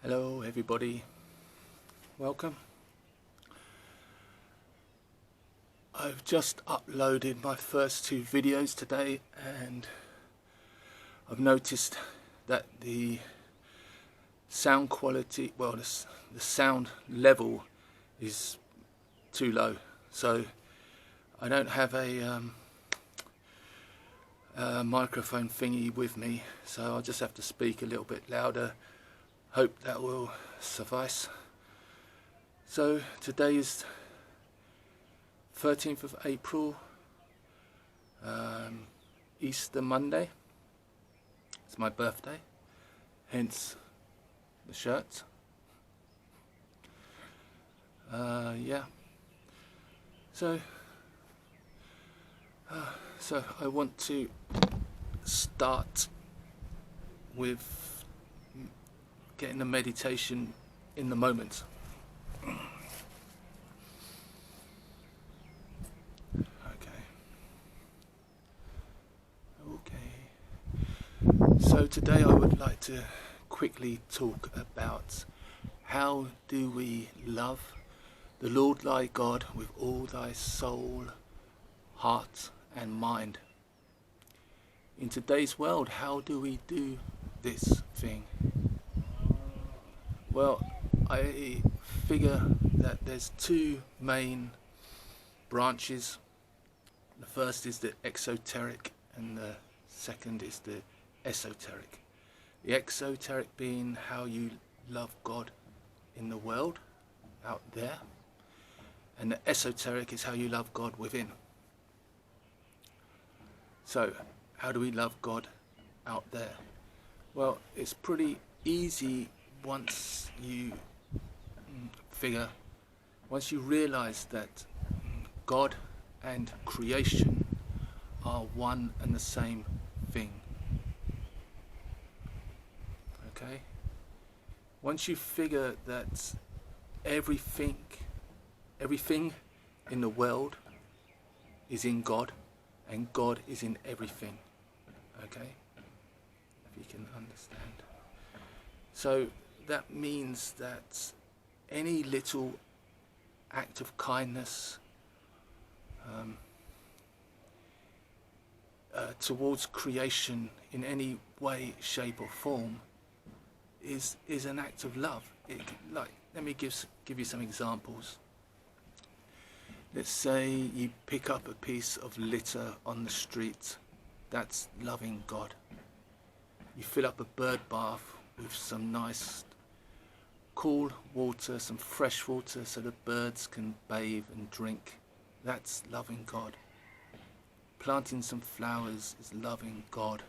Hello everybody, welcome. I've just uploaded my first two videos today and I've noticed that the sound quality, the sound level is too low, so I don't have a microphone thingy with me, so I'll just have to speak a little bit louder. Hope that will suffice. So today is 13th of April, Easter Monday. It's my birthday, hence the shirt. Yeah. So I want to start with getting the meditation in the moment. Okay. So today I would like to quickly talk about how do we love the Lord thy God with all thy soul, heart and mind. In today's world, how do we do this thing? Well, I figure that there's two main branches. The first is the exoteric and the second is the esoteric. The exoteric being how you love God in the world, out there, and the esoteric is how you love God within. So, how do we love God out there? Well, it's pretty easy once you once you realize that God and creation are one and the same thing. Okay? Once you figure that everything in the world is in God and God is in everything. Okay? If you can understand. So that means that any little act of kindness towards creation in any way, shape or form is an act of love. Let me give you some examples. Let's say you pick up a piece of litter on the street. That's loving God. You fill up a bird bath with some nice cool water, some fresh water so the birds can bathe and drink. That's loving God. Planting some flowers is loving God.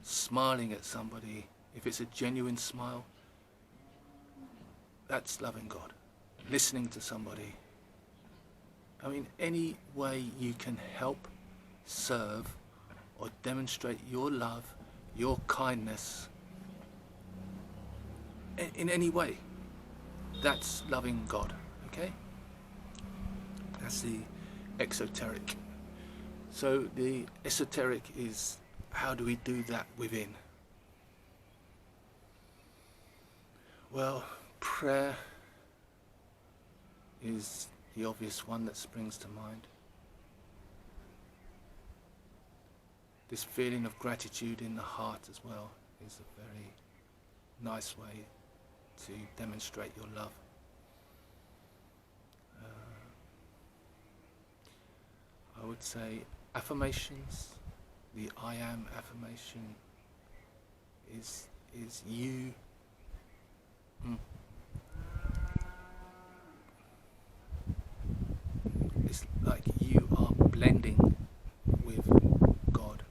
Smiling at somebody, if it's a genuine smile, that's loving God. Listening to somebody. I mean, any way you can help, serve, or demonstrate your love, your kindness, in any way, that's loving God. Okay? That's the exoteric. So the esoteric is how do we do that within? Well, prayer is the obvious one that springs to mind. This feeling of gratitude in the heart as well is a very nice way to demonstrate your love. I would say affirmations. The I am affirmation is you. It's like you are blending with God.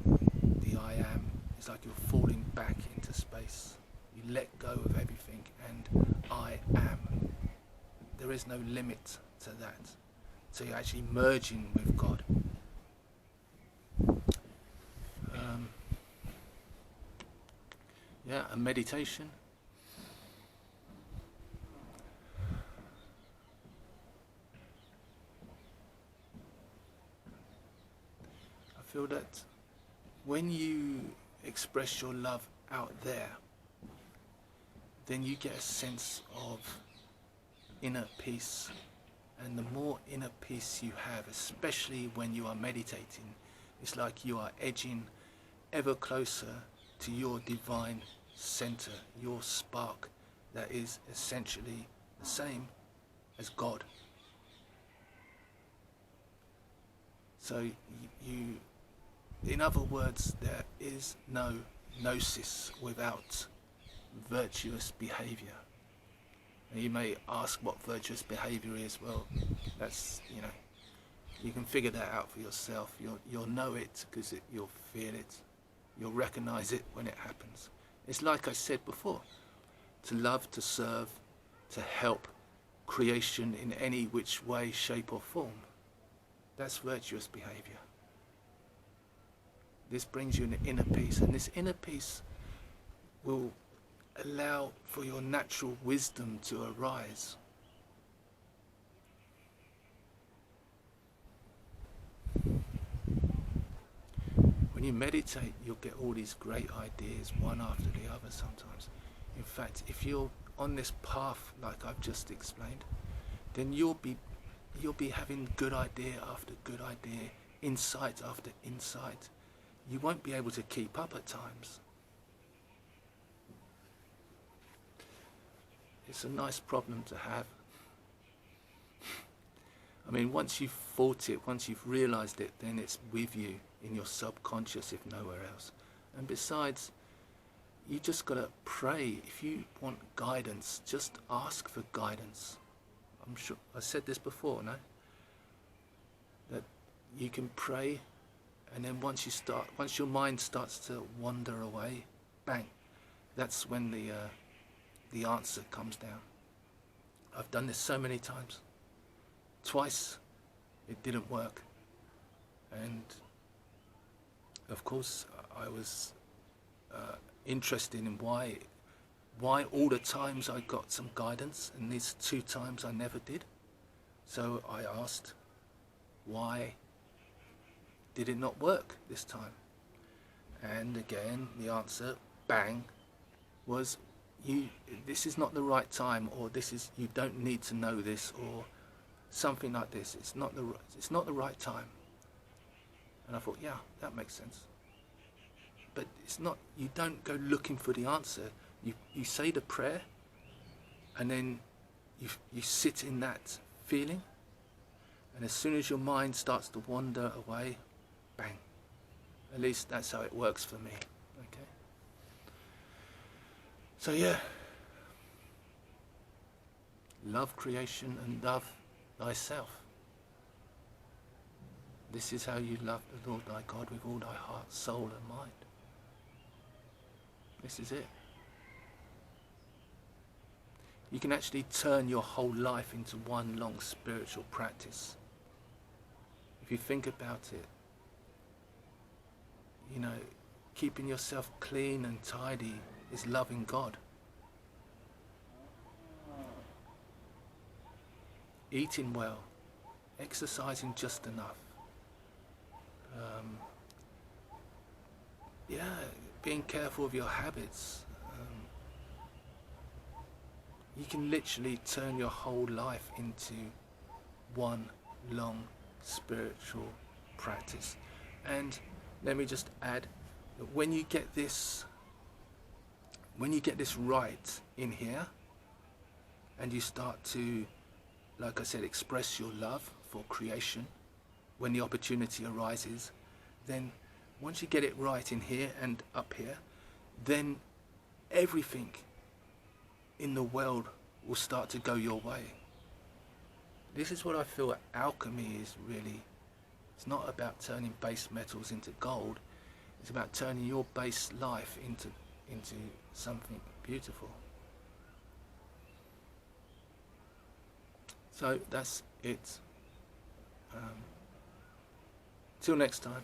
The I am is like you're falling back into space. You let go of everything and I am. There is no limit to that. So you're actually merging with God. Yeah, a meditation. I feel that when you express your love out there, then you get a sense of inner peace. And the more inner peace you have, especially when you are meditating, it's like you are edging ever closer to your divine center, your spark that is essentially the same as God. So you, in other words, there is no gnosis without virtuous behavior. And you may ask what virtuous behavior is. Well, that's, you can figure that out for yourself. You'll know it because you'll feel it. You'll recognize it when it happens. It's like I said before, to love, to serve, to help creation in any which way, shape or form. That's virtuous behavior. This brings you an inner peace, and this inner peace will allow for your natural wisdom to arise. When you meditate, you'll get all these great ideas, one after the other sometimes. In fact, if you're on this path like I've just explained, then you'll be having good idea after good idea, insight after insight. You won't be able to keep up at times. It's a nice problem to have. I mean, once you've fought it, once you've realized it, then it's with you in your subconscious, if nowhere else. And besides, you just got to pray. If you want guidance, just ask for guidance. I'm sure I said this before, no? That you can pray, and then once your mind starts to wander away, bang, that's when the answer comes down. I've done this so many times. Twice it didn't work, and of course I was interested in why all the times I got some guidance and these 2 times I never did. So I asked, why did it not work this time? And again the answer, bang, was this is not the right time, or you don't need to know this, or something like this. It's not the right time. And I thought, yeah, that makes sense. But it's not. You don't go looking for the answer. You say the prayer, and then you sit in that feeling. And as soon as your mind starts to wander away, bang. At least that's how it works for me. Okay. So yeah, love creation and love thyself. This is how you love the Lord thy God with all thy heart, soul and mind. This is it. You can actually turn your whole life into one long spiritual practice. If you think about it, keeping yourself clean and tidy is loving God. Eating well, exercising just enough. Being careful of your habits. You can literally turn your whole life into one long spiritual practice. And let me just add that when you get this right in here, and you start to, like I said, express your love for creation when the opportunity arises, then once you get it right in here and up here, then everything in the world will start to go your way. This is what I feel alchemy is really. It's not about turning base metals into gold. It's about turning your base life into something beautiful. So that's it. Till next time.